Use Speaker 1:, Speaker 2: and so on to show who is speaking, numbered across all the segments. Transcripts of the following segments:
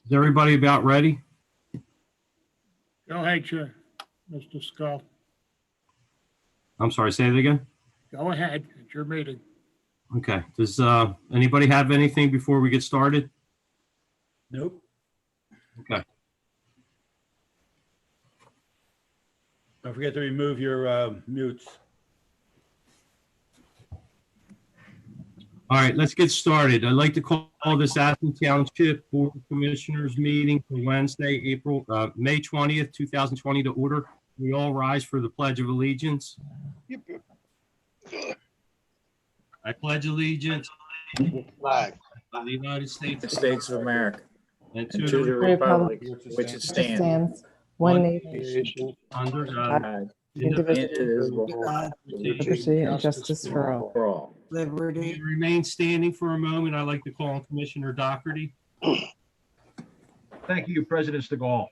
Speaker 1: Is everybody about ready?
Speaker 2: Go ahead, Chair. Mr. Skull.
Speaker 1: I'm sorry, say it again.
Speaker 2: Go ahead. It's your meeting.
Speaker 1: Okay. Does anybody have anything before we get started?
Speaker 3: Nope.
Speaker 1: Okay.
Speaker 3: Don't forget to remove your mutes.
Speaker 1: All right, let's get started. I'd like to call this Aston Township Board of Commissioners meeting for Wednesday, May 20th, 2020 to order. We all rise for the Pledge of Allegiance. I pledge allegiance to the United States
Speaker 4: of America,
Speaker 1: and
Speaker 4: and
Speaker 1: to
Speaker 4: to the
Speaker 1: the
Speaker 4: republic which it stands,
Speaker 5: one
Speaker 1: one
Speaker 5: nation,
Speaker 1: under God,
Speaker 4: God,
Speaker 5: indivisible,
Speaker 4: indivisible,
Speaker 5: liberty and justice for all.
Speaker 4: for all.
Speaker 1: We remain standing for a moment. I'd like to call on Commissioner Doherty.
Speaker 6: Thank you, President Stegall.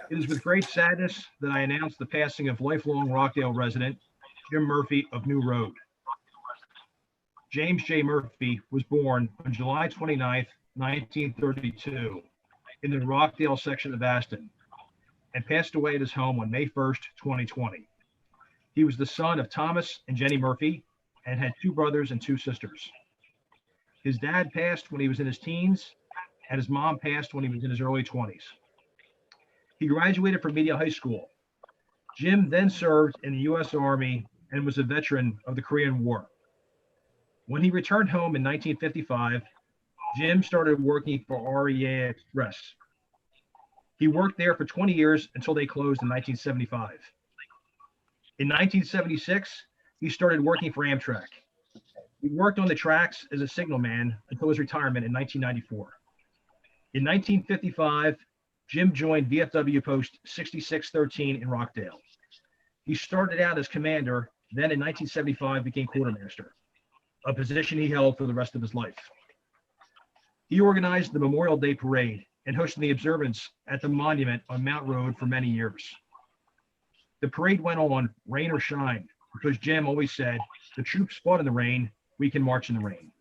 Speaker 6: It is with great sadness that I announce the passing of lifelong Rockdale resident Jim Murphy of New Road. James J. Murphy was born on July 29th, 1932 in the Rockdale section of Aston and passed away at his home on May 1st, 2020. He was the son of Thomas and Jenny Murphy and had two brothers and two sisters. His dad passed when he was in his teens, and his mom passed when he was in his early 20s. He graduated from Media High School. Jim then served in the U.S. Army and was a veteran of the Korean War. When he returned home in 1955, Jim started working for REA Express. He worked there for 20 years until they closed in 1975. In 1976, he started working for Amtrak. He worked on the tracks as a signalman until his retirement in 1994. In 1955, Jim joined VFW Post 6613 in Rockdale. He started out as commander, then in 1975 became quartermaster, a position he held for the rest of his life. He organized the Memorial Day Parade and hosted the observance at the monument on Mount Road for many years. The parade went on, rain or shine, because Jim always said, the troops fought in the rain, we can march in the rain.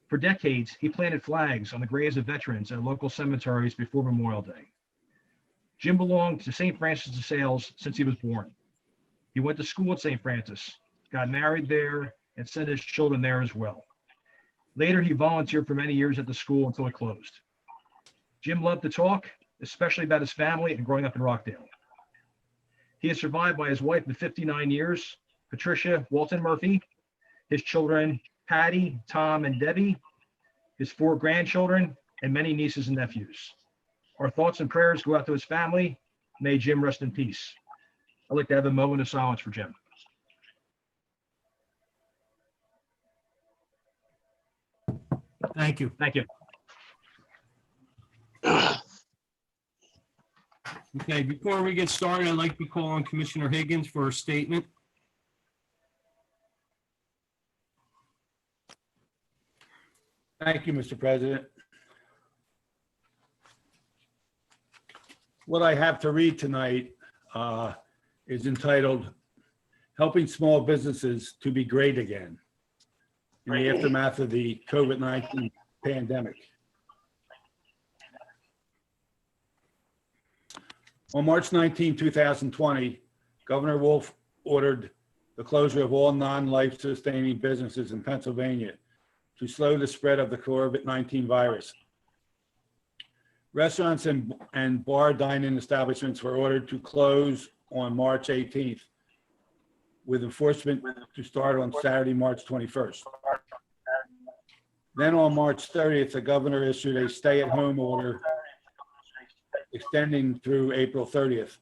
Speaker 6: For decades, he planted flags on the graves of veterans at local cemeteries before Memorial Day. Jim belonged to St. Francis de Sales since he was born. He went to school at St. Francis, got married there, and sent his children there as well. Later, he volunteered for many years at the school until it closed. Jim loved to talk, especially about his family and growing up in Rockdale. He is survived by his wife of 59 years, Patricia Walton Murphy, his children, Patty, Tom, and Debbie, his 4 grandchildren, and many nieces and nephews. Our thoughts and prayers go out to his family. May Jim rest in peace. I'd like to have a moment of silence for Jim.
Speaker 1: Thank you.
Speaker 6: Thank you.
Speaker 1: Okay, before we get started, I'd like to call on Commissioner Higgins for a statement.
Speaker 3: Thank you, Mr. President. What I have to read tonight is entitled, Helping Small Businesses to Be Great Again in the Aftermath of the COVID-19 Pandemic. On March 19, 2020, Governor Wolf ordered the closure of all non-life sustaining businesses in Pennsylvania to slow the spread of the COVID-19 virus. Restaurants and bar dining establishments were ordered to close on March 18th, with enforcement to start on Saturday, March 21st. Then on March 30th, the governor issued a stay-at-home order extending through April 30th,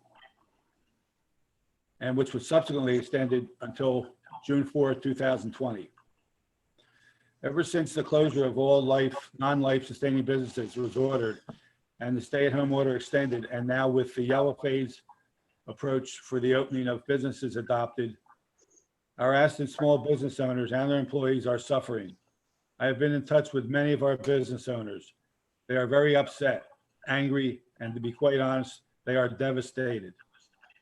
Speaker 3: and which was subsequently extended until June 4th, 2020. Ever since the closure of all non-life sustaining businesses was ordered and the stay-at-home order extended, and now with the yellow phase approach for the opening of businesses adopted, our Aston small business owners and their employees are suffering. I have been in touch with many of our business owners. They are very upset, angry, and to be quite honest, they are devastated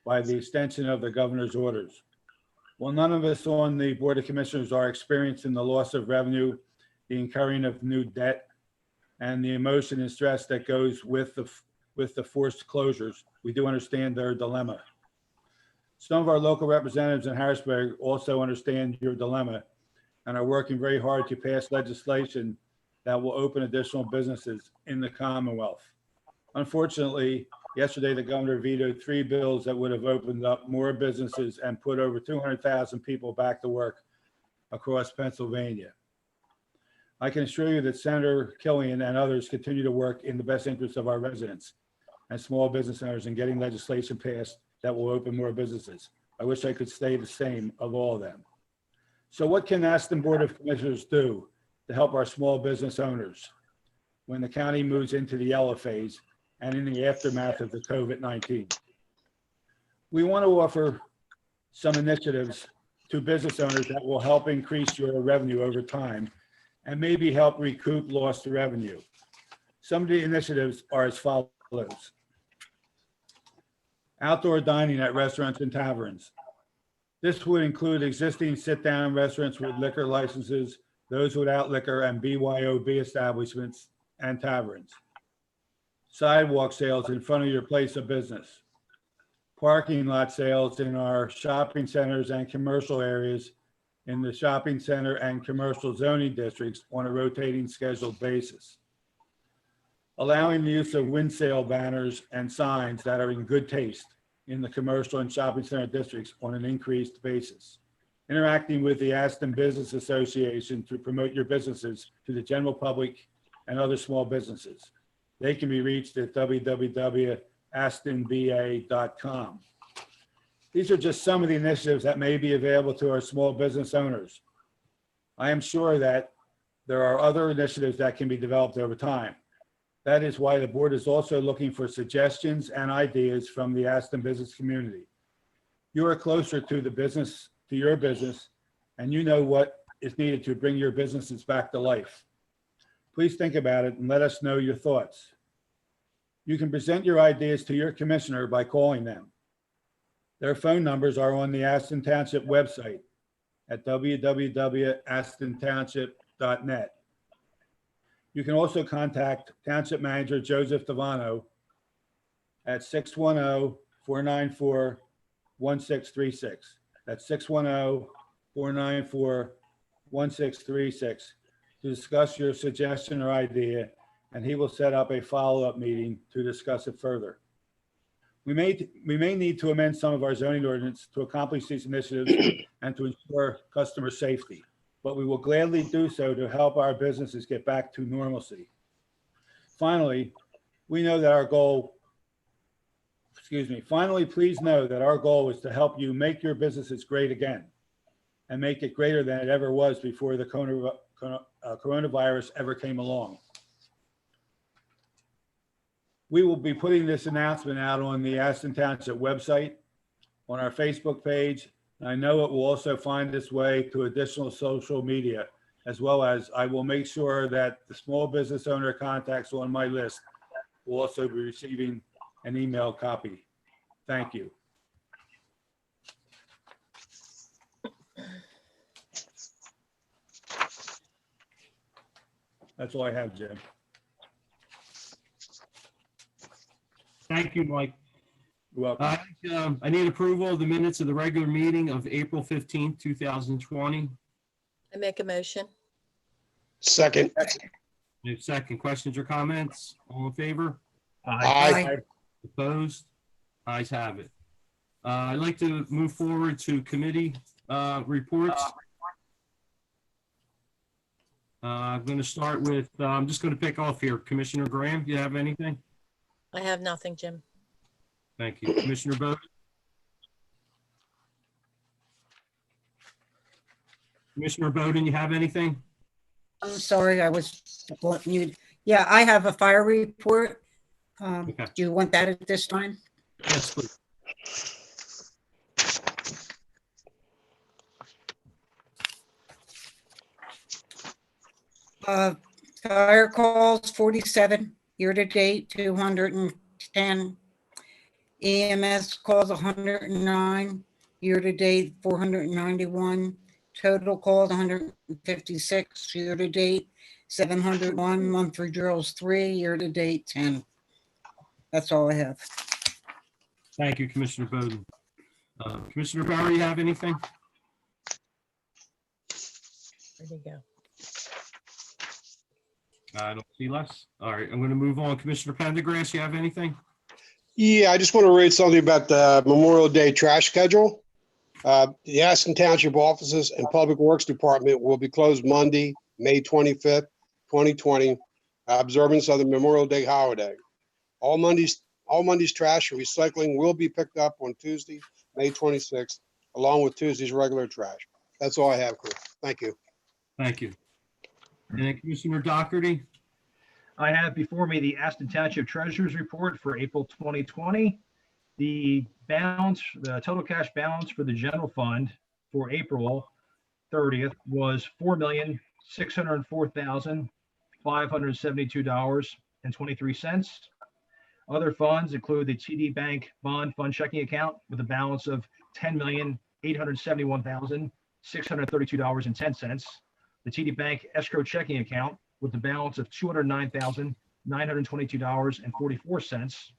Speaker 3: by the extension of the governor's orders. While none of us on the Board of Commissioners are experiencing the loss of revenue, the incurring of new debt, and the emotion and stress that goes with the forced closures. We do understand their dilemma. Some of our local representatives in Harrisburg also understand your dilemma and are working very hard to pass legislation that will open additional businesses in the Commonwealth. Unfortunately, yesterday the governor vetoed 3 bills that would have opened up more businesses and put over 200,000 people back to work across Pennsylvania. I can assure you that Senator Killian and others continue to work in the best interest of our residents and small business owners in getting legislation passed that will open more businesses. I wish I could say the same of all of them. So what can Aston Board of Commissioners do to help our small business owners when the county moves into the yellow phase and in the aftermath of the COVID-19? We want to offer some initiatives to business owners that will help increase your revenue over time and maybe help recoup lost revenue. Some of the initiatives are as follows. Outdoor dining at restaurants and taverns. This would include existing sit-down restaurants with liquor licenses, those without liquor, and BYOB establishments and taverns. Sidewalk sales in front of your place of business. Parking lot sales in our shopping centers and commercial areas in the shopping center and commercial zoning districts on a rotating scheduled basis. Allowing the use of wind sale banners and signs that are in good taste in the commercial and shopping center districts on an increased basis. Interacting with the Aston Business Association to promote your businesses to the general public and other small businesses. They can be reached at www.astonba.com. These are just some of the initiatives that may be available to our small business owners. I am sure that there are other initiatives that can be developed over time. That is why the board is also looking for suggestions and ideas from the Aston business community. You are closer to the business, to your business, and you know what is needed to bring your businesses back to life. Please think about it and let us know your thoughts. You can present your ideas to your commissioner by calling them. Their phone numbers are on the Aston Township website at www.astontownship.net. You can also contact Township Manager Joseph Devano at 610-494-1636. That's 610-494-1636 to discuss your suggestion or idea, and he will set up a follow-up meeting to discuss it further. We may need to amend some of our zoning ordinance to accomplish these initiatives and to ensure customer safety, but we will gladly do so to help our businesses get back to normalcy. Finally, please know that our goal is to help you make your businesses great again and make it greater than it ever was before the coronavirus ever came along. We will be putting this announcement out on the Aston Township website, on our Facebook page, and I know it will also find its way to additional social media, as well as I will make sure that the small business owner contacts on my list will also be receiving an email copy. Thank you. That's all I have, Jim.
Speaker 1: Thank you, Mike.
Speaker 3: You're welcome.
Speaker 1: I need approval of the minutes of the regular meeting of April 15th, 2020.
Speaker 7: I make a motion.
Speaker 5: Second.
Speaker 1: Need a second. Questions or comments? All in favor?
Speaker 5: Aye.
Speaker 1: Opposed? Ayes have it. I'd like to move forward to committee reports. I'm going to start with, I'm just going to pick off here. Commissioner Graham, do you have anything?
Speaker 7: I have nothing, Jim.
Speaker 1: Thank you. Commissioner Bowden? Commissioner Bowden, you have anything?
Speaker 8: I'm sorry, I was muted. Yeah, I have a fire report.
Speaker 1: Okay.
Speaker 8: Do you want that at this time?
Speaker 1: Yes, please.
Speaker 8: Fire calls 47, year-to-date 210. EMS calls 109, year-to-date 491. Total calls 156, year-to-date 701, monthly drills 3, year-to-date 10. That's all I have.
Speaker 1: Thank you, Commissioner Bowden. Commissioner Barry, you have anything?
Speaker 7: Where'd he go?
Speaker 1: I don't see less. All right, I'm going to move on. Commissioner Pendergrass, you have anything?
Speaker 5: Yeah, I just want to read something about the Memorial Day trash schedule. The Aston Township offices and Public Works Department will be closed Monday, May 25th, 2020, observance of the Memorial Day holiday. All Monday's trash and recycling will be picked up on Tuesday, May 26th, along with Tuesday's regular trash. That's all I have, Chris. Thank you.
Speaker 1: Thank you. And then Commissioner Dougherty?
Speaker 6: I have before me the Aston Township Treasurer's Report for April 2020. The total cash balance for the general fund for April 30th was $4,604,572.23. Other funds include the TD Bank Bond Fund checking account with a balance of $10,871,632.10. The TD Bank escrow checking account with the balance of $209,922.44.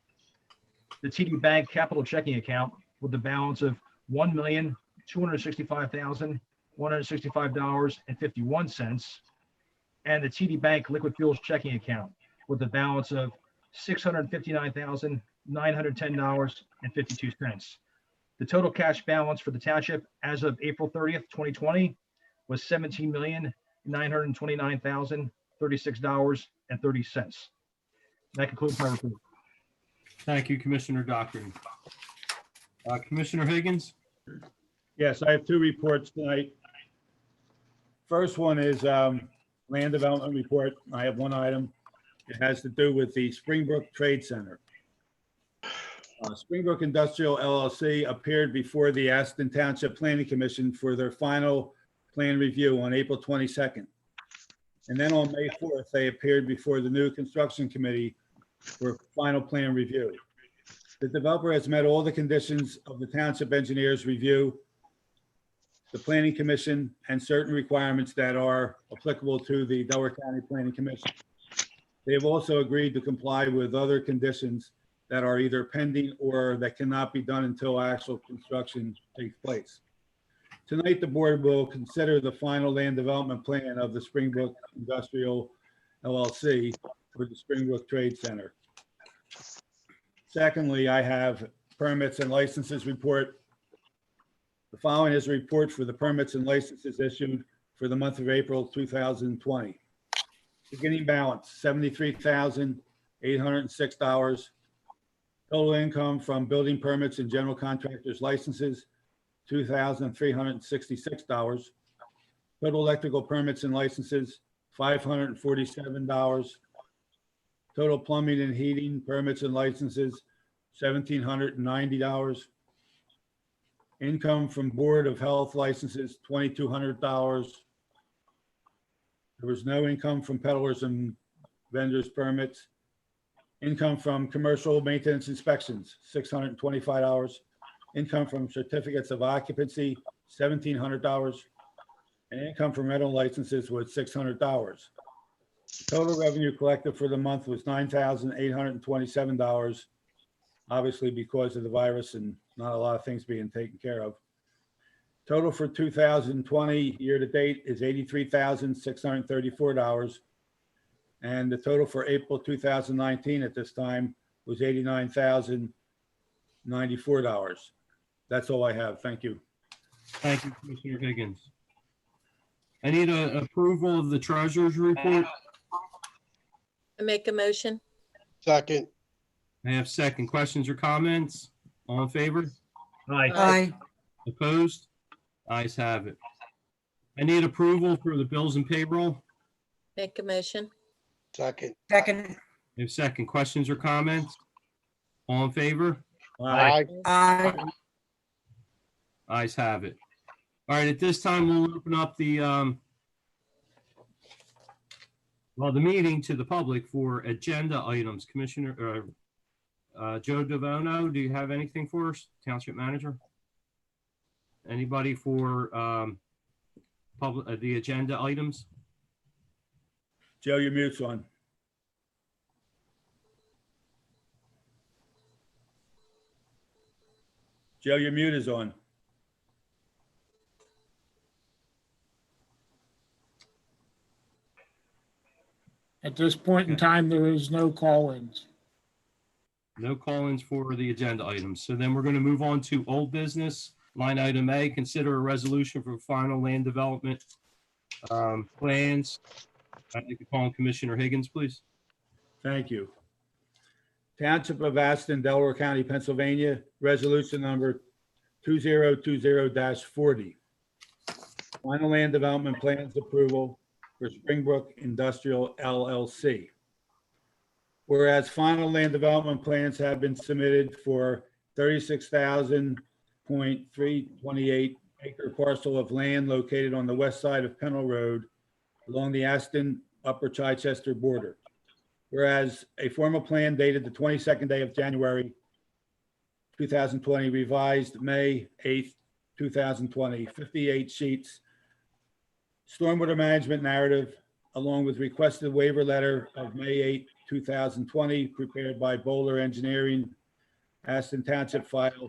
Speaker 6: The TD Bank capital checking account with the balance of $1,265,165.51. And the TD Bank liquid fuels checking account with the balance of $659,910.52. The total cash balance for the township as of April 30th, 2020 was $17,929,036.30. That concludes my report.
Speaker 1: Thank you, Commissioner Dougherty. Commissioner Higgins?
Speaker 3: Yes, I have two reports tonight. First one is land development report. I have one item. It has to do with the Springbrook Trade Center. Springbrook Industrial LLC appeared before the Aston Township Planning Commission for their final plan review on April 22nd. And then on May 4th, they appeared before the new construction committee for final plan review. The developer has met all the conditions of the township engineer's review, the planning commission, and certain requirements that are applicable to the Delaware County Planning Commission. They have also agreed to comply with other conditions that are either pending or that cannot be done until actual construction takes place. Tonight, the board will consider the final land development plan of the Springbrook Industrial LLC for the Springbrook Trade Center. Secondly, I have permits and licenses report. The following is a report for the permits and licenses issued for the month of April 2020. Beginning balance, $73,806. Total income from building permits and general contractors licenses, $2,366. Total electrical permits and licenses, $547. Total plumbing and heating permits and licenses, $1,790. Income from Board of Health licenses, $2,200. There was no income from peddlers and vendors permits. Income from commercial maintenance inspections, $625. Income from certificates of occupancy, $1,700. And income from rental licenses was $600. Total revenue collected for the month was $9,827, obviously because of the virus and not a lot of things being taken care of. Total for 2020 year to date is $83,634. And the total for April 2019 at this time was $89,094. That's all I have. Thank you.
Speaker 1: Thank you, Commissioner Higgins. I need a approval of the treasurer's report.
Speaker 7: I make a motion.
Speaker 5: Second.
Speaker 1: I have second. Questions or comments? All in favor?
Speaker 6: Aye.
Speaker 8: Aye.
Speaker 1: Opposed? Ayes have it. I need approval for the bills and payroll.
Speaker 7: Make a motion.
Speaker 5: Second.
Speaker 8: Second.
Speaker 1: I have second. Questions or comments? All in favor?
Speaker 5: Aye.
Speaker 8: Aye.
Speaker 1: Ayes have it. All right, at this time, we'll open up the meeting to the public for agenda items. Commissioner Joe DeVono, do you have anything for us, Township Manager? Anybody for the agenda items?
Speaker 3: Joe, your mute's on. Joe, your mute is on.
Speaker 2: At this point in time, there is no call-ins.
Speaker 1: No call-ins for the agenda items. So then we're going to move on to old business. Line item A, consider a resolution for final land development plans. I'd like to call on Commissioner Higgins, please.
Speaker 3: Thank you. Township of Aston, Delaware County, Pennsylvania, resolution number 2020-40. Final land development plans approval for Springbrook Industrial LLC. Whereas final land development plans have been submitted for 36,328 acre parcel of land located on the west side of Pennell Road along the Aston Upper Chichester border. Whereas a formal plan dated the 22nd day of January 2020, revised May 8th, 2020, 58 sheets, stormwater management narrative, along with requested waiver letter of May 8th, 2020, prepared by Bowler Engineering, Aston Township File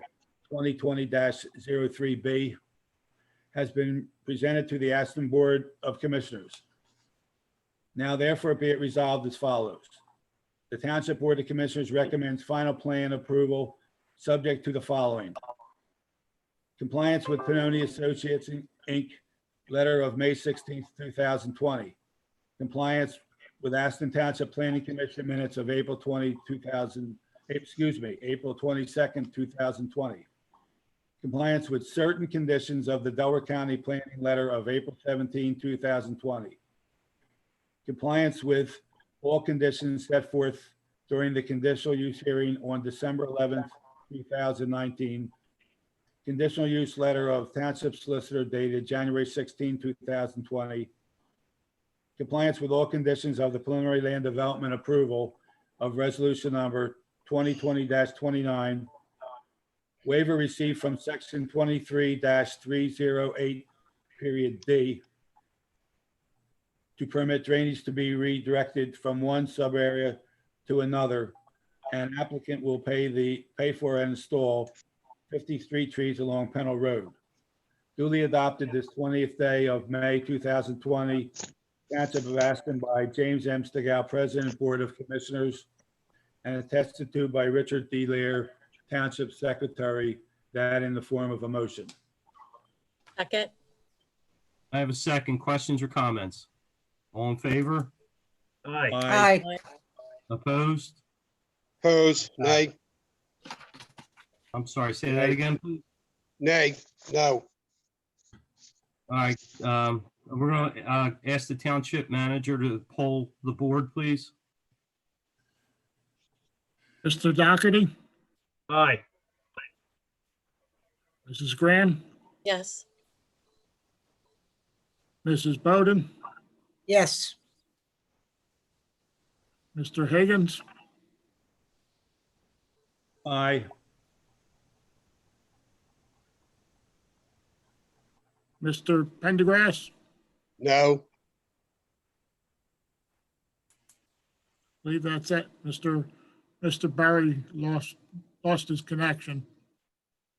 Speaker 3: 2020-03B, has been presented to the Aston Board of Commissioners. Now therefore be it resolved as follows. The Township Board of Commissioners recommends final plan approval subject to the following. Compliance with Pannoni Associates, Inc., letter of May 16th, 2020. Compliance with Aston Township Planning Commission minutes of April 22nd, 2020. Compliance with certain conditions of the Delaware County Planning letter of April 17, 2020. Compliance with all conditions set forth during the conditional use hearing on December 11th, 2019. Conditional use letter of Township Solicitor dated January 16, 2020. Compliance with all conditions of the preliminary land development approval of resolution number 2020-29. Waiver received from section 23-308, period D, to permit drainage to be redirected from one subarea to another, and applicant will pay for and install 50 street trees along Pennell Road. Duly adopted this 20th day of May 2020, Township of Aston by James M. Stigall, President, Board of Commissioners, and attested to by Richard D. Lear, Township Secretary, that in the form of a motion.
Speaker 7: Second.
Speaker 1: I have a second. Questions or comments? All in favor?
Speaker 6: Aye.
Speaker 8: Aye.
Speaker 1: Opposed?
Speaker 5: Opposed, nay,
Speaker 1: I'm sorry, say that again, please.
Speaker 5: nay, no.
Speaker 1: All right, we're gonna ask the township manager to poll the board, please.
Speaker 2: Mr. Doherty,
Speaker 6: Aye.
Speaker 2: Mrs. Graham,
Speaker 7: Yes.
Speaker 2: Mrs. Bowden,
Speaker 8: Yes.
Speaker 2: Mr. Higgins,
Speaker 3: Aye.
Speaker 2: Mr. Pendergrass,
Speaker 5: No,
Speaker 2: believe that's it. Mr. Barry lost his connection.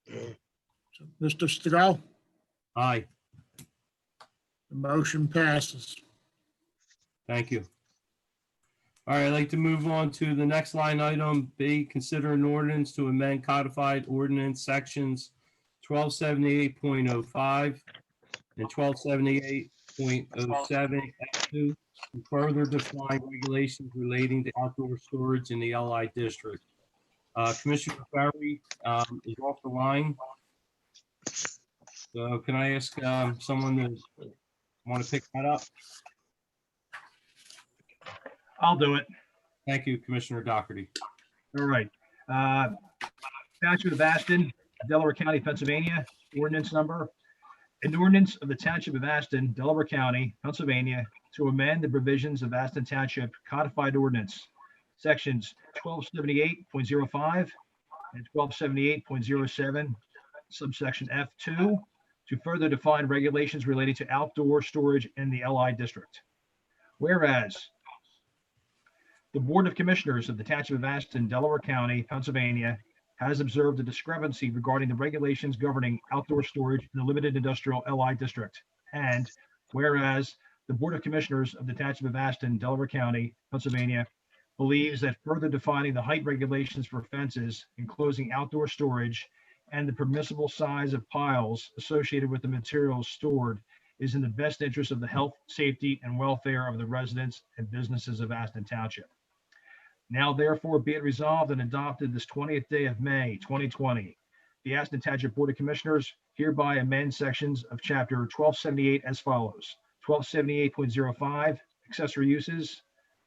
Speaker 2: So, Mr. Stigall,
Speaker 1: Aye,
Speaker 2: the motion passes.
Speaker 1: thank you. All right, I'd like to move on to the next line item, B, consider an ordinance to amend codified ordinance sections 1278.05 and 1278.07 to further define regulations relating to outdoor storage in the LI district. Commissioner Barry is off the line. So can I ask someone to want to pick that up?
Speaker 6: I'll do it.
Speaker 1: Thank you, Commissioner Doherty.
Speaker 6: All right. Township of Aston, Delaware County, Pennsylvania, ordinance number. An ordinance of the Township of Aston, Delaware County, Pennsylvania, to amend the provisions of Aston Township Codified Ordinance, sections 1278.05 and 1278.07, subsection F2, to further define regulations relating to outdoor storage in the LI district. Whereas The Board of Commissioners of the Township of Aston, Delaware County, Pennsylvania, has observed a discrepancy regarding the regulations governing outdoor storage in the limited industrial LI district. And whereas the Board of Commissioners of the Township of Aston, Delaware County, Pennsylvania, believes that further defining the height regulations for fences enclosing outdoor storage and the permissible size of piles associated with the materials stored is in the best interest of the health, safety, and welfare of the residents and businesses of Aston Township. Now therefore be it resolved and adopted this 20th day of May, 2020, the Aston Township Board of Commissioners hereby amend sections of Chapter 1278 as follows. 1278.05, accessory uses,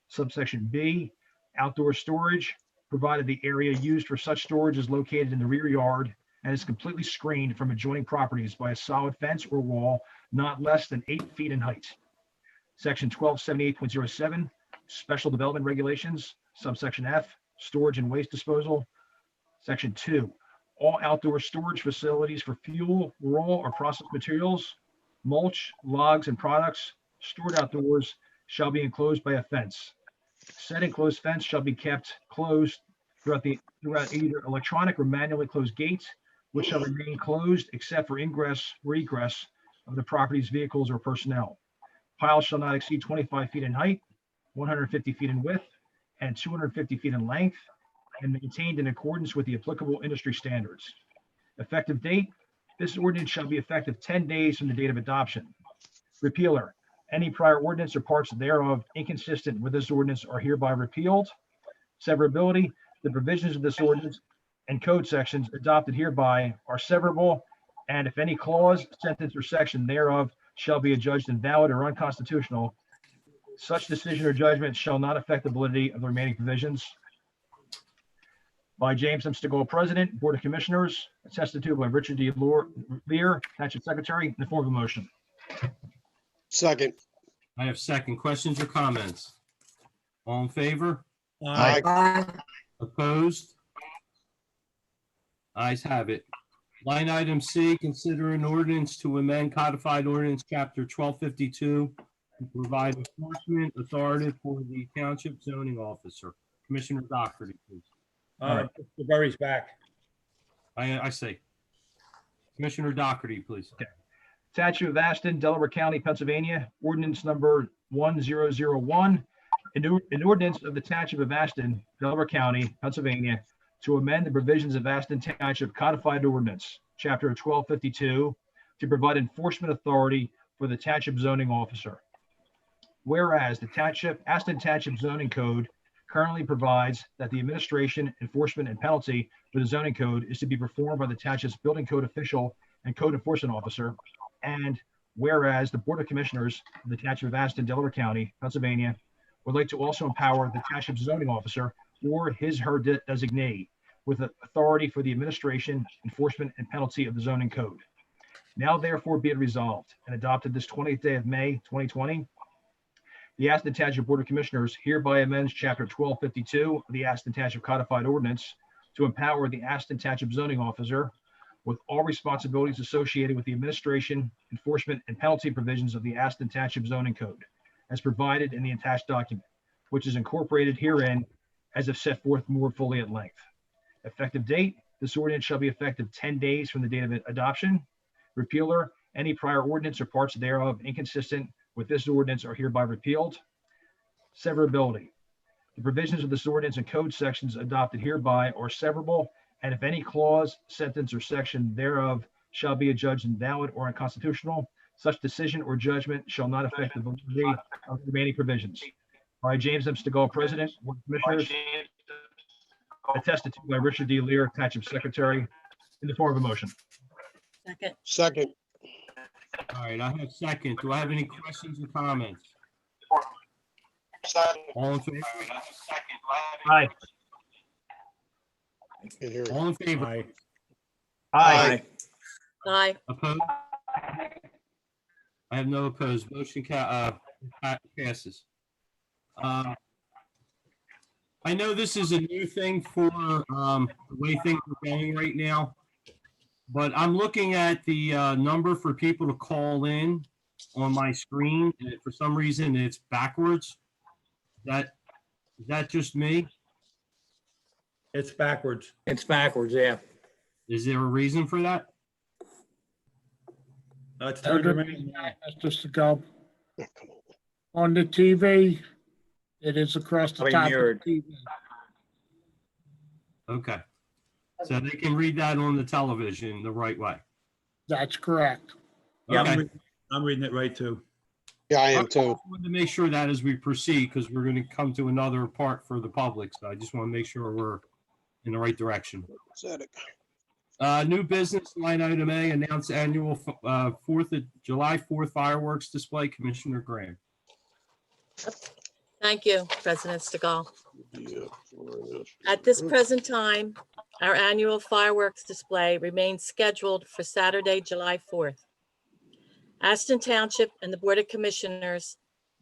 Speaker 6: subsection B, outdoor storage, provided the area used for such storage is located in the rear yard and is completely screened from adjoining properties by a solid fence or wall not less than 8 feet in height. Section 1278.07, special development regulations, subsection F, storage and waste disposal. Section 2, all outdoor storage facilities for fuel, raw or processed materials, mulch, logs, and products stored outdoors shall be enclosed by a fence. Said enclosed fence shall be kept closed throughout either electronic or manually closed gates, which shall remain closed except for ingress or egress of the property's vehicles or personnel. Piles shall not exceed 25 feet in height, 150 feet in width, and 250 feet in length, and maintained in accordance with the applicable industry standards. Effective date, this ordinance shall be effective 10 days from the date of adoption. Repealer, any prior ordinance or parts thereof inconsistent with this ordinance are hereby repealed. Severability, the provisions of this ordinance and code sections adopted hereby are severable, and if any clause, sentence, or section thereof shall be adjudged invalid or unconstitutional, such decision or judgment shall not affect the validity of the remaining provisions. By James M. Stigall, President, Board of Commissioners, attested to by Richard D. Lear, Township Secretary, in the form of a motion.
Speaker 5: Second.
Speaker 1: I have second. Questions or comments? All in favor?
Speaker 5: Aye.
Speaker 8: Aye.
Speaker 1: Opposed? Ayes have it. Line item C, consider an ordinance to amend codified ordinance chapter 1252 to provide enforcement authority for the township zoning officer. Commissioner Doherty, please.
Speaker 3: Mr. Murray's back.
Speaker 1: I say. Commissioner Doherty, please.
Speaker 6: Township of Aston, Delaware County, Pennsylvania, ordinance number 1001, an ordinance of the Township of Aston, Delaware County, Pennsylvania, to amend the provisions of Aston Township Codified Ordinance, Chapter 1252, to provide enforcement authority for the Township Zoning Officer. Whereas the Aston Township Zoning Code currently provides that the administration, enforcement, and penalty for the zoning code is to be performed by the Township's Building Code Official and Code Enforcement Officer. And whereas the Board of Commissioners of the Township of Aston, Delaware County, Pennsylvania, would like to also empower the Township Zoning Officer or his/her designee with authority for the administration, enforcement, and penalty of the zoning code. Now therefore be it resolved and adopted this 20th day of May, 2020, the Aston Township Board of Commissioners hereby amends Chapter 1252 of the Aston Township Codified Ordinance to empower the Aston Township Zoning Officer with all responsibilities associated with the administration, enforcement, and penalty provisions of the Aston Township Zoning Code, as provided in the attached document, which is incorporated herein as if set forth more fully at length. Effective date, this ordinance shall be effective 10 days from the date of adoption. Repealer, any prior ordinance or parts thereof inconsistent with this ordinance are hereby repealed. Severability, the provisions of this ordinance and code sections adopted hereby are severable, and if any clause, sentence, or section thereof shall be adjudged invalid or unconstitutional, such decision or judgment shall not affect the validity of the remaining provisions. By James M. Stigall, President, Board of Commissioners, attested to by Richard D. Lear, Township Secretary, in the form of a motion.
Speaker 7: Second.
Speaker 5: Second.
Speaker 1: All right, I have second. Do I have any questions or comments? All in favor?
Speaker 6: Aye.
Speaker 5: Can't hear you.
Speaker 1: All in favor?
Speaker 3: Aye.
Speaker 6: Aye.
Speaker 7: Aye.
Speaker 1: Opposed? I have no opposed. Motion passes. I know this is a new thing for the way things are going right now, but I'm looking at the number for people to call in on my screen, and for some reason it's backwards. Is Is that just me?
Speaker 3: It's backwards.
Speaker 2: It's backwards, yeah.
Speaker 1: Is there a reason for that?
Speaker 3: It's turned around.
Speaker 2: Mr. Segal.
Speaker 5: Oh, come on.
Speaker 2: On the TV, it is across the
Speaker 9: Probably
Speaker 2: top of
Speaker 9: mirrored.
Speaker 2: the TV.
Speaker 1: Okay. So they can read that on the television the right way.
Speaker 2: That's correct.
Speaker 9: Yeah,
Speaker 1: Okay.
Speaker 3: I'm reading it right too.
Speaker 5: Yeah, I am
Speaker 1: I
Speaker 5: too.
Speaker 1: wanted to make sure that as we proceed, because we're going to come to another part for the public. So I just want to make sure we're in the right direction.
Speaker 5: Said it.
Speaker 1: New business, line item A, announce annual July 4th fireworks display. Commissioner Graham.
Speaker 7: Thank you, President Stigall.
Speaker 5: Yeah.
Speaker 7: At this present time, our annual fireworks display remains scheduled for Saturday, July 4th. Aston Township and the Board of Commissioners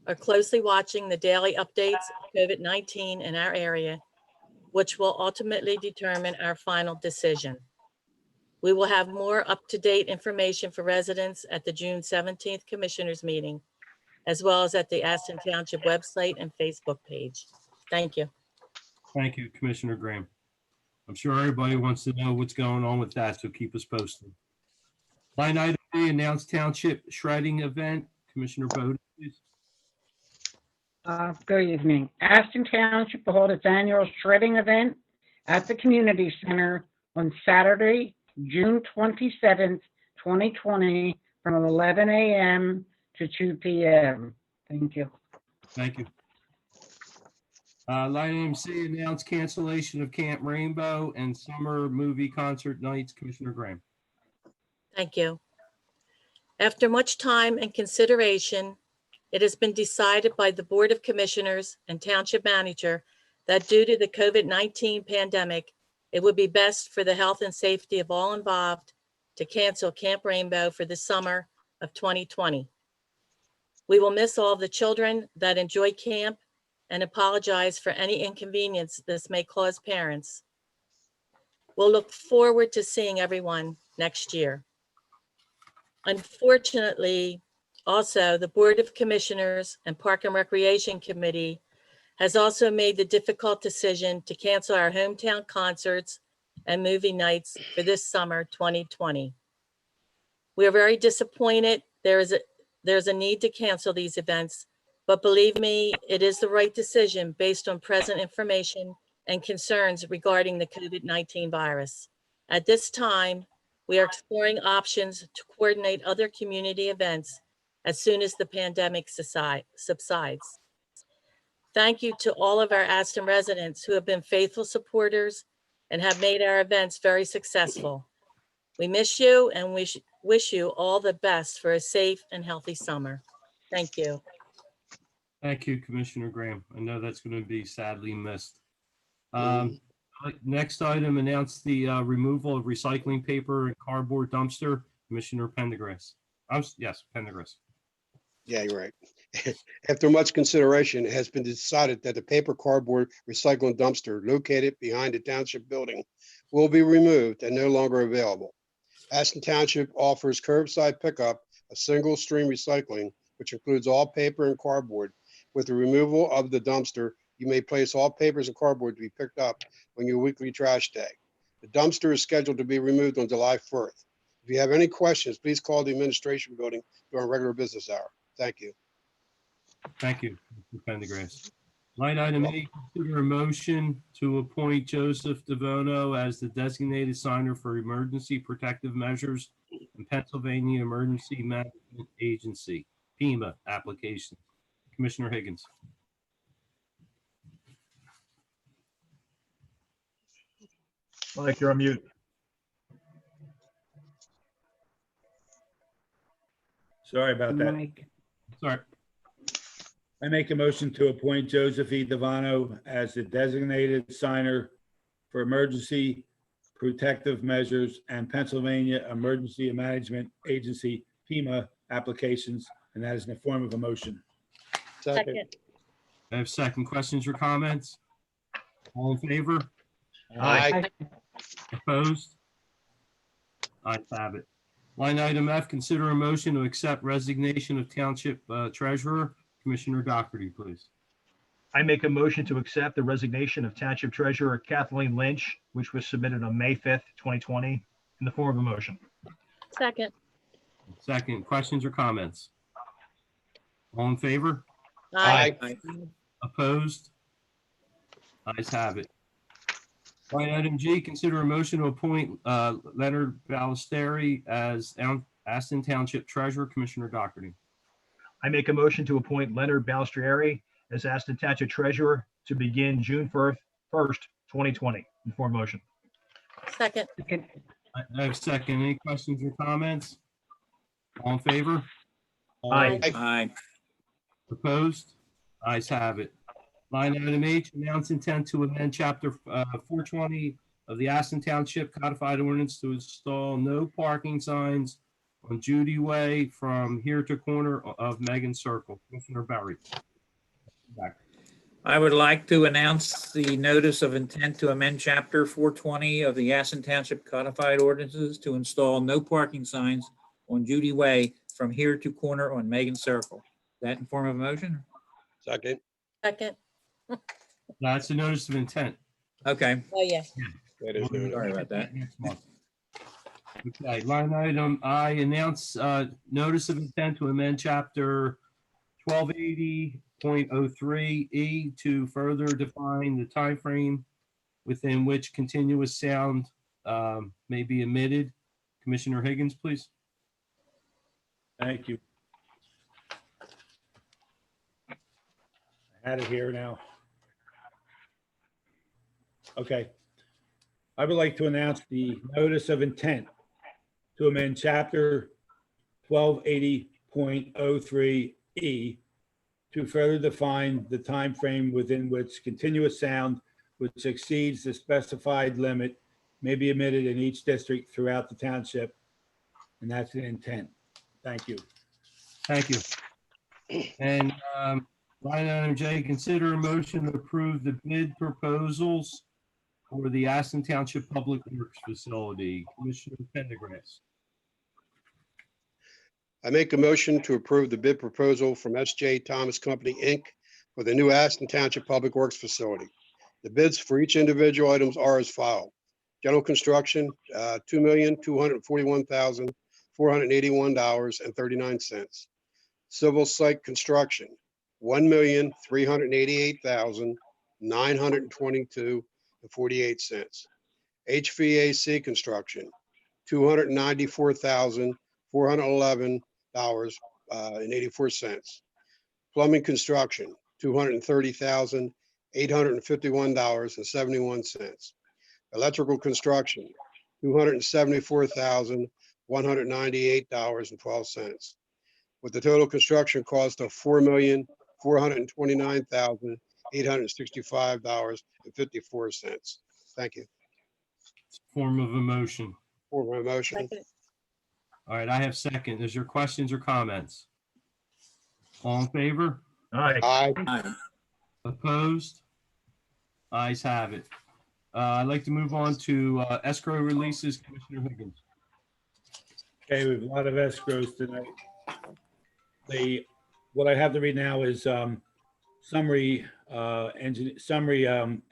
Speaker 7: are closely watching the daily updates of COVID-19 in our area, which will ultimately determine our final decision. We will have more up-to-date information for residents at the June 17th Commissioners meeting, as well as at the Aston Township website and Facebook page. Thank you.
Speaker 1: Thank you, Commissioner Graham. I'm sure everybody wants to know what's going on with that, so keep us posted. Line item B, announce township shredding event. Commissioner Bowden, please.
Speaker 8: Good evening. Aston Township will hold its annual shredding event at the community center on Saturday, June 27th, 2020, from 11 a.m. to 2 p.m. Thank you.
Speaker 1: Thank you. Line item C, announce cancellation of Camp Rainbow and summer movie concert nights. Commissioner Graham.
Speaker 7: Thank you. After much time and consideration, it has been decided by the Board of Commissioners and Township Manager that due to the COVID-19 pandemic, it would be best for the health and safety of all involved to cancel Camp Rainbow for the summer of 2020. We will miss all of the children that enjoy camp and apologize for any inconvenience this may cause parents. We'll look forward to seeing everyone next year. Unfortunately, also, the Board of Commissioners and Park and Recreation Committee has also made the difficult decision to cancel our hometown concerts and movie nights for this summer 2020. We are very disappointed. There's a need to cancel these events, but believe me, it is the right decision based on present information and concerns regarding the COVID-19 virus. At this time, we are exploring options to coordinate other community events as soon as the pandemic subsides. Thank you to all of our Aston residents who have been faithful supporters and have made our events very successful. We miss you and wish you all the best for a safe and healthy summer. Thank you.
Speaker 1: Thank you, Commissioner Graham. I know that's going to be sadly missed. Next item, announce the removal of recycling paper and cardboard dumpster. Commissioner Pendergrass. Yes, Pendergrass.
Speaker 5: Yeah, you're right. After much consideration, it has been decided that the paper cardboard recycling dumpster located behind the township building will be removed and no longer available. Aston Township offers curbside pickup of single stream recycling, which includes all paper and cardboard. With the removal of the dumpster, you may place all papers and cardboard to be picked up on your weekly trash day. The dumpster is scheduled to be removed on July 4th. If you have any questions, please call the administration building during regular business hour. Thank you.
Speaker 1: Thank you, Mr. Pendergrass. Line item A, consider a motion to appoint Joseph DeVono as the designated signer for emergency protective measures in Pennsylvania Emergency Management Agency, FEMA application. Commissioner Higgins.
Speaker 6: Mike, you're on mute.
Speaker 3: Sorry about that.
Speaker 8: Mike.
Speaker 1: Sorry.
Speaker 3: I make a motion to appoint Joseph E. Devano as the designated signer for emergency protective measures and Pennsylvania Emergency Management Agency FEMA applications, and that is in the form of a motion.
Speaker 7: Second.
Speaker 1: I have second. Questions or comments? All in favor?
Speaker 5: Aye.
Speaker 1: Opposed? Ayes have it. Line item F, consider a motion to accept resignation of Township Treasurer. Commissioner Doherty, please.
Speaker 6: I make a motion to accept the resignation of Township Treasurer Kathleen Lynch, which was submitted on May 5th, 2020, in the form of a motion.
Speaker 7: Second.
Speaker 1: Second, questions or comments? All in favor?
Speaker 7: Aye.
Speaker 1: Opposed? Ayes have it. Line item G, consider a motion to appoint Leonard Ballesteri as Aston Township Treasurer. Commissioner Doherty.
Speaker 6: I make a motion to appoint Leonard Balistrieri as Aston Township Treasurer to begin June 1st, 2020, in form of motion.
Speaker 7: Second.
Speaker 1: I have second. Any questions or comments? All in favor?
Speaker 6: Aye.
Speaker 1: Opposed? Ayes have it. Line item H, announce intent to amend chapter 420 of the Aston Township Codified Ordinance to install no parking signs on Judy Way from here to corner of Megan Circle. Commissioner Barry. Back.
Speaker 9: I would like to announce the notice of intent to amend chapter 420 of the Aston Township Codified Ordinances to install no parking signs on Judy Way from here to corner on Megan Circle. That in form of a motion?
Speaker 5: Second.
Speaker 7: Second.
Speaker 1: That's the notice of intent.
Speaker 9: Okay,
Speaker 7: Oh, yeah.
Speaker 5: That is new.
Speaker 9: sorry about that.
Speaker 1: Next month. Okay, line item I, announce notice of intent to amend chapter 1280.03E to further define the time frame within which continuous sound may be emitted. Commissioner Higgins, please.
Speaker 3: Thank you. I had it here now. Okay. I would like to announce the notice of intent to amend chapter 1280.03E to further define the time frame within which continuous sound which exceeds the specified limit may be emitted in each district throughout the township. And that's the intent. Thank you.
Speaker 1: Thank you. And line item J, consider a motion to approve the bid proposals for the Aston Township Public Works Facility. Commissioner Pendergrass.
Speaker 5: I make a motion to approve the bid proposal from S.J. Thomas Company, Inc. for the new Aston Township Public Works Facility. The bids for each individual items are as follows. General construction, $2,241,481.39. Civil site construction, $1,388,922.48. HVAC construction, $294,411.84. Plumbing construction, $230,851.71. Electrical construction, $274,198.12. With the total construction cost of $4,429,865.54. Thank you.
Speaker 1: Form of a motion.
Speaker 5: For my motion.
Speaker 7: Second.
Speaker 1: All right, I have second. Is there questions or comments? All in favor?
Speaker 6: Aye.
Speaker 5: Aye.
Speaker 1: Opposed? Ayes have it. I'd like to move on to escrow releases. Commissioner Higgins.
Speaker 3: Okay, we have a lot of escrows tonight. What I have to read now is summary escrows.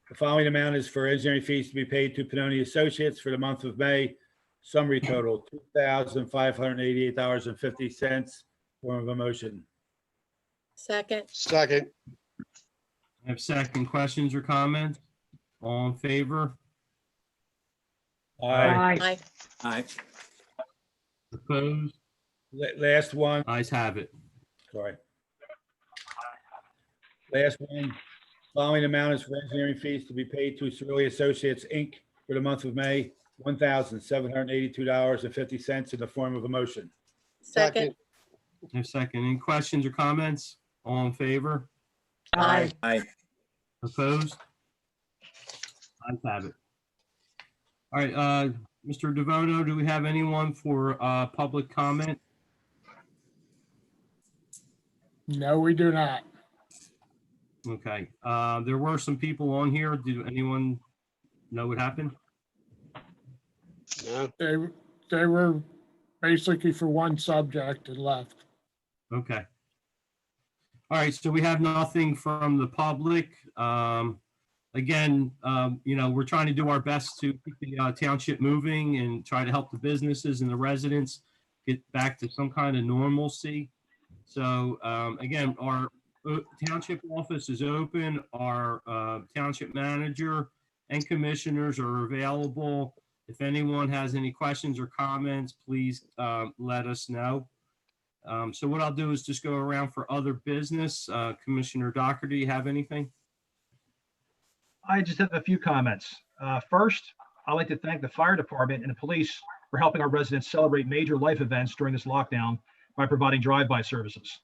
Speaker 3: The following amount is for engineering fees to be paid to Pannoni Associates for the month of May. Summary total, $2,588.50. Form of a motion.
Speaker 7: Second.
Speaker 5: Second.
Speaker 1: I have second. Questions or comments? All in favor?
Speaker 7: Aye.
Speaker 9: Aye.
Speaker 1: Opposed?
Speaker 3: Last one,
Speaker 1: Ayes have it.
Speaker 3: sorry. Last one, following amount is for engineering fees to be paid to Cerulli Associates, Inc. for the month of May, $1,782.50 in the form of a motion.
Speaker 7: Second.
Speaker 1: I have second. Any questions or comments? All in favor?
Speaker 7: Aye.
Speaker 9: Aye.
Speaker 1: Opposed? Ayes have it. All right, Mr. Devoto, do we have anyone for public comment?
Speaker 2: No, we do not.
Speaker 1: Okay, there were some people on here. Did anyone know what happened?
Speaker 5: No.
Speaker 2: They were basically for one subject and left.
Speaker 1: Okay. All right, so we have nothing from the public. Again, we're trying to do our best to keep the township moving and try to help the businesses and the residents get back to some kind of normalcy. So again, our township office is open. Our township manager and commissioners are available. If anyone has any questions or comments, please let us know. So what I'll do is just go around for other business. Commissioner Docker, do you have anything?
Speaker 6: I just have a few comments. First, I'd like to thank the fire department and the police for helping our residents celebrate major life events during this lockdown by providing drive-by services.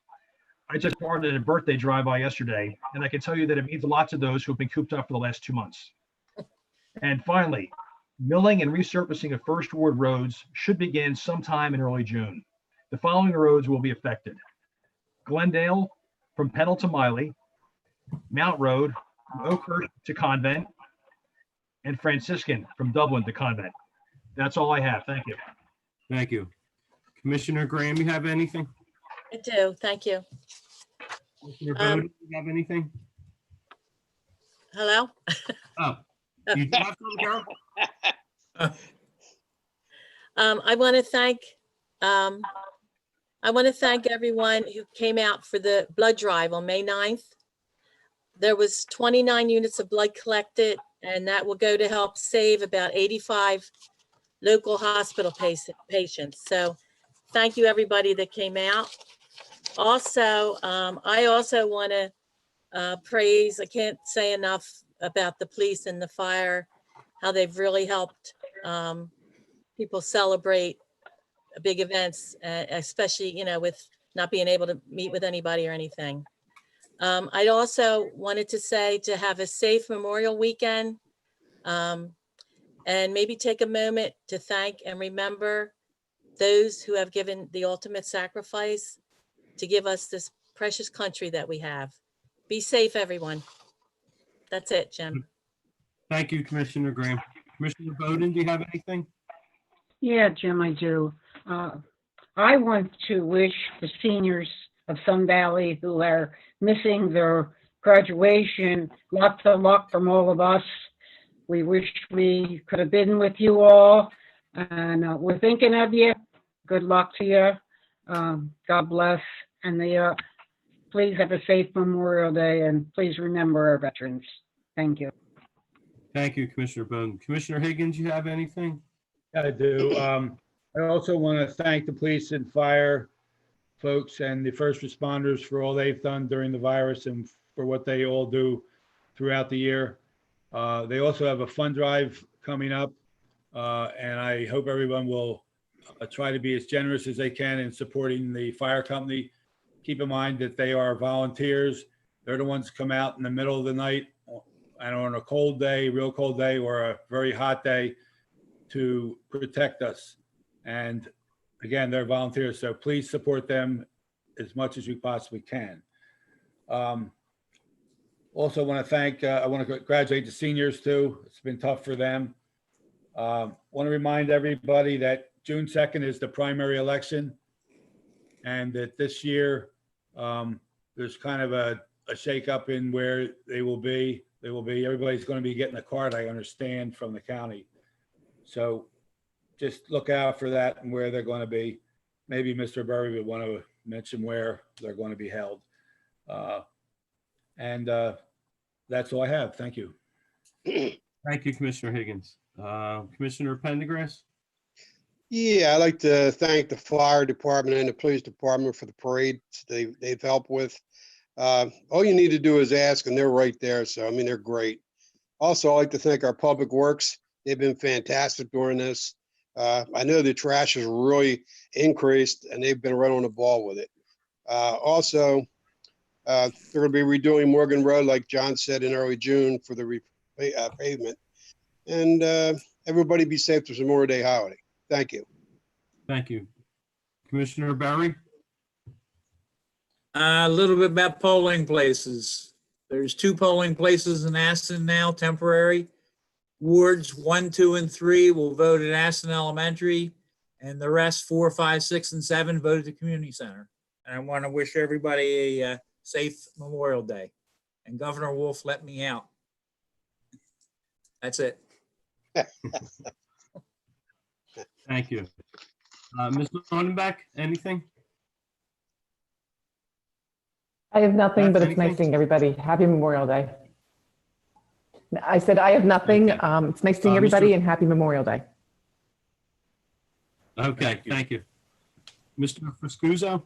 Speaker 6: I just participated in a birthday drive-by yesterday, and I can tell you that it means a lot to those who have been cooped up for the last 2 months. And finally, milling and resurfacing of First Ward roads should begin sometime in early June. The following roads will be affected: Glendale from Pennell to Miley, Mount Road from Oakhurst to Convent, and Franciscan from Dublin to Convent. That's all I have. Thank you.
Speaker 1: Thank you. Commissioner Graham, you have anything?
Speaker 7: I do. Thank you.
Speaker 1: Commissioner Bowden, you have anything?
Speaker 7: Hello?
Speaker 1: Oh, you do have something, Carol?
Speaker 7: I want to thank everyone who came out for the blood drive on May 9th. There was 29 units of blood collected, and that will go to help save about 85 local hospital patients. So thank you, everybody that came out. Also, I also want to praise, I can't say enough about the police and the fire, how they've really helped people celebrate big events, especially, with not being able to meet with anybody or anything. I also wanted to say to have a safe Memorial Weekend, and maybe take a moment to thank and remember those who have given the ultimate sacrifice to give us this precious country that we have. Be safe, everyone. That's it, Jim.
Speaker 1: Thank you, Commissioner Graham. Commissioner Bowden, do you have anything?
Speaker 8: Yeah, Jim, I do. I want to wish the seniors of Sun Valley who are missing their graduation lots of luck from all of us. We wish we could have been with you all, and we're thinking of you. Good luck to you. God bless, and please have a safe Memorial Day, and please remember our veterans. Thank you.
Speaker 1: Thank you, Commissioner Bowden. Commissioner Higgins, you have anything?
Speaker 3: I do. I also want to thank the police and fire folks and the first responders for all they've done during the virus and for what they all do throughout the year. They also have a fund drive coming up, and I hope everyone will try to be as generous as they can in supporting the fire company. Keep in mind that they are volunteers. They're the ones who come out in the middle of the night and on a cold day, real cold day, or a very hot day to protect us. And again, they're volunteers, so please support them as much as you possibly can. Also want to thank, I want to congratulate the seniors too. It's been tough for them. Want to remind everybody that June 2nd is the primary election, and that this year there's kind of a shakeup in where they will be. Everybody's going to be getting a card, I understand, from the county. So just look out for that and where they're going to be. Maybe Mr. Burry would want to mention where they're going to be held. And that's all I have. Thank you.
Speaker 1: Thank you, Commissioner Higgins. Commissioner Pendergrass?
Speaker 5: Yeah, I'd like to thank the fire department and the police department for the parade they've helped with. All you need to do is ask, and they're right there. So, I mean, they're great. Also, I'd like to thank our public works. They've been fantastic during this. I know the trash has really increased, and they've been right on the ball with it. Also, they're going to be redoing Morgan Road, like John said, in early June for the pavement. And everybody be safe this Memorial Day holiday. Thank you.
Speaker 1: Thank you. Commissioner Barry?
Speaker 9: A little bit about polling places. There's 2 polling places in Aston now, temporary. Wards 1, 2, and 3 will vote at Aston Elementary, and the rest 4, 5, 6, and 7 vote at the community center. And I want to wish everybody a safe Memorial Day. And Governor Wolf let me out. That's it.
Speaker 1: Thank you. Mr. Sonnenbeck, anything?
Speaker 4: I have nothing, but it's
Speaker 1: Anything?
Speaker 4: nice seeing everybody. Happy Memorial Day. I said I have nothing.
Speaker 1: Okay.
Speaker 4: It's nice seeing
Speaker 1: Mr.
Speaker 4: everybody and happy Memorial Day.
Speaker 1: Okay, thank you. Mr. Fuscuzo?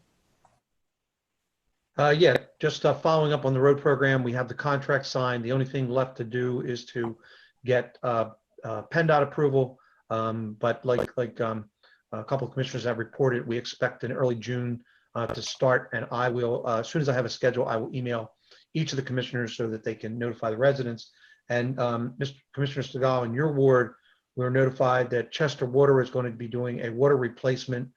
Speaker 10: Yeah, just following up on the road program, we have the contract signed. The only thing left to do is to get PennDOT approval. But like a couple of commissioners have reported, we expect in early June to start. And I will, as soon as I have a schedule, I will email each of the commissioners so that they can notify the residents. And Mr. Commissioner Stigall, in your ward, we were notified that Chester Water is going to be doing a water replacement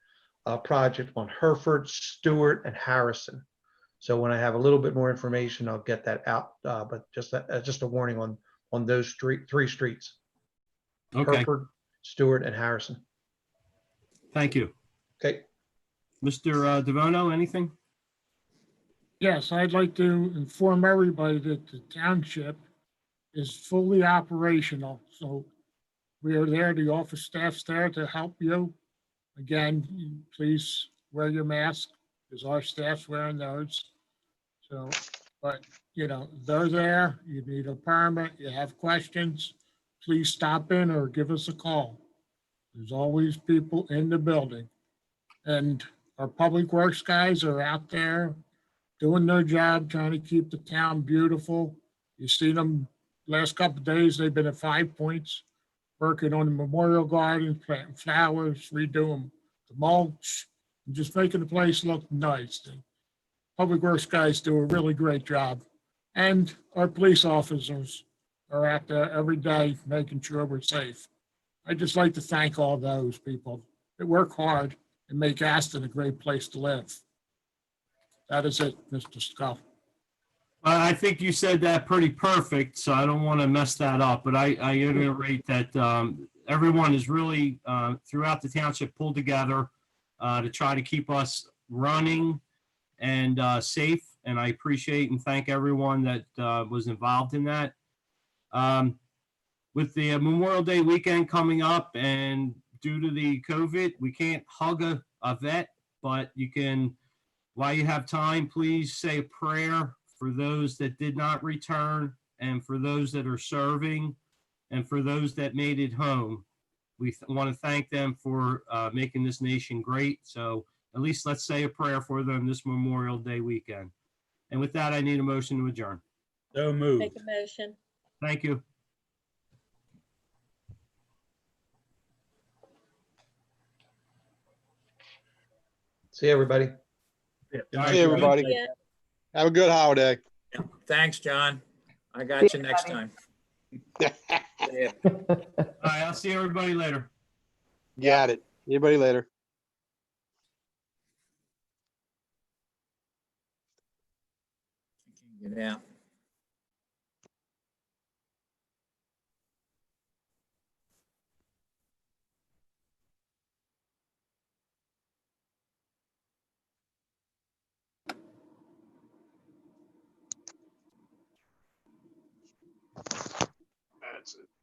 Speaker 10: project on Hereford, Stewart, and Harrison. So when I have a little bit more information, I'll get that out. But just a warning on those three streets:
Speaker 1: Okay,
Speaker 10: Hereford, Stewart, and Harrison.
Speaker 1: thank you.
Speaker 10: Okay.
Speaker 1: Mr. DeVono, anything?
Speaker 2: Yes, I'd like to inform everybody that the township is fully operational. So we are there, the office staff's there to help you. Again, please wear your mask because our staff's wearing theirs. So, but they're there. You need a permit, you have questions, please stop in or give us a call. There's always people in the building. And our public works guys are out there doing their job, trying to keep the town beautiful. You've seen them last couple of days, they've been at 5 Points, working on the memorial garden, planting flowers, redoing the mulch, and just making the place look nice. The public works guys do a really great job. And our police officers are out there every day making sure we're safe. I'd just like to thank all those people that work hard and make Aston a great place to live. That is it, Mr. Scull.
Speaker 1: I think you said that pretty perfect, so I don't want to mess that up, but I iterate that everyone is really throughout the township pulled together to try to keep us running and safe, and I appreciate and thank everyone that was involved in that. With the Memorial Day weekend coming up and due to the COVID, we can't hug a vet, but you can, while you have time, please say a prayer for those that did not return and for those that are serving and for those that made it home. We want to thank them for making this nation great. So at least let's say a prayer for them this Memorial Day weekend. And with that, I need a motion to adjourn.
Speaker 3: So moved.
Speaker 7: Make a motion.
Speaker 1: Thank you.
Speaker 10: See everybody.
Speaker 5: Hey, everybody.
Speaker 7: Yeah.
Speaker 5: Have a good holiday.
Speaker 9: Thanks, John. I got you next time. Yeah.
Speaker 1: All right, I'll see everybody later.
Speaker 5: Got it. Anybody later.
Speaker 9: Get out.
Speaker 5: That's it.